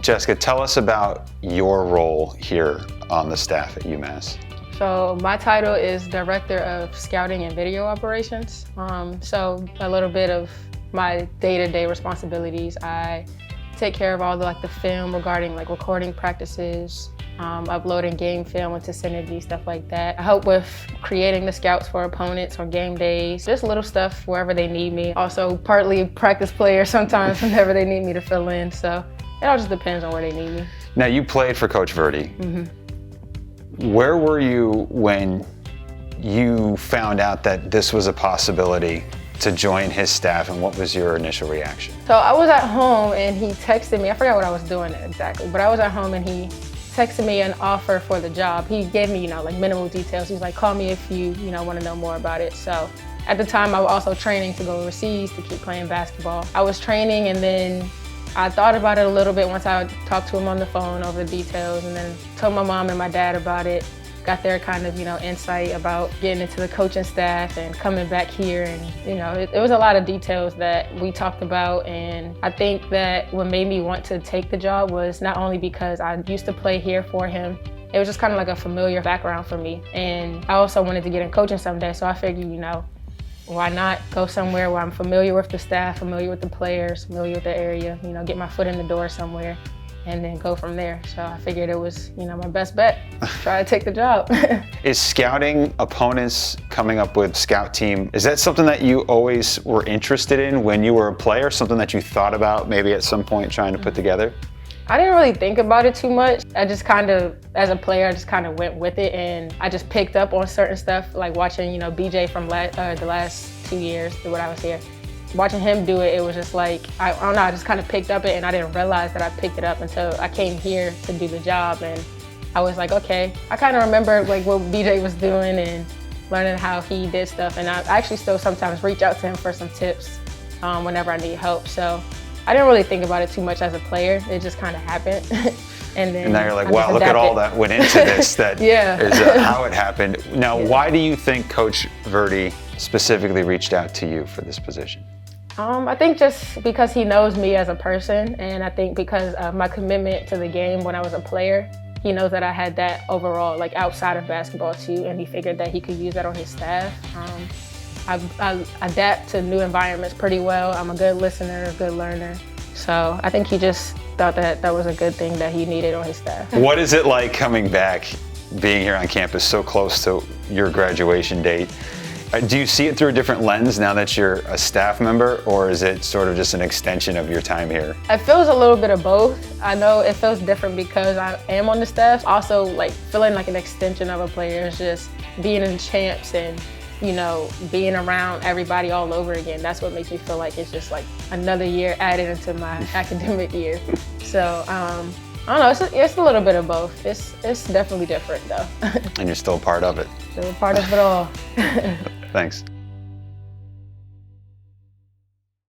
Jessica, tell us about your role here on the staff at UMass. So my title is Director of Scouting and Video Operations. So a little bit of my day-to-day responsibilities. I take care of all the film regarding recording practices, uploading game film into Synergy, stuff like that. I help with creating the scouts for opponents on game days, just little stuff wherever they need me. Also partly practice player sometimes whenever they need me to fill in. So it all just depends on where they need me. Now you played for Coach Verdi. Mm-hmm. Where were you when you found out that this was a possibility to join his staff, and what was your initial reaction? So I was at home and he texted me, I forgot what I was doing exactly, but I was at home and he texted me an offer for the job. He gave me, minimal details. He's like, call me if you, want to know more about it. So at the time I was also training to go overseas to keep playing basketball. I was training and then I thought about it a little bit once I talked to him on the phone over the details, and then told my mom and my dad about it. Got their kind of, insight about getting into the coaching staff and coming back here. And, it was a lot of details that we talked about. And I think that what made me want to take the job was not only because I used to play here for him, it was just kind of like a familiar background for me. And I also wanted to get in coaching someday. So I figured, why not go somewhere where I'm familiar with the staff, familiar with the players, familiar with the area, get my foot in the door somewhere, and then go from there. So I figured it was, my best bet, try to take the job. Is scouting opponents, coming up with scout team, is that something that you always were interested in when you were a player, something that you thought about maybe at some point trying to put together? I didn't really think about it too much. I just kind of, as a player, I just kind of went with it, and I just picked up on certain stuff, like watching, BJ from the last 2 years when I was here. Watching him do it, it was just like, I don't know, I just kind of picked up it, and I didn't realize that I picked it up until I came here to do the job. And I was like, okay, I kind of remember what BJ was doing and learning how he did stuff. And I actually still sometimes reach out to him for some tips whenever I need help. So I didn't really think about it too much as a player. It just kind of happened. And now you're like, wow, look at all that went into this. That yeah. is how it happened. Now, why do you think Coach Verdi specifically reached out to you for this position? I think just because he knows me as a person, and I think because of my commitment to the game when I was a player, he knows that I had that overall, outside of basketball too, and he figured that he could use that on his staff. I adapt to new environments pretty well. I'm a good listener, a good learner. So I think he just thought that that was a good thing that he needed on his staff. What is it like coming back, being here on campus so close to your graduation date? Do you see it through a different lens now that you're a staff member, or is it sort of just an extension of your time here? It feels a little bit of both. I know it feels different because I am on the staff. Also, feeling like an extension of a player is just being in champs and, being around everybody all over again. That's what makes me feel like it's just another year added into my academic year. So, I don't know, it's a little bit of both. It's definitely different though. And you're still a part of it. Still a part of it all. Thanks.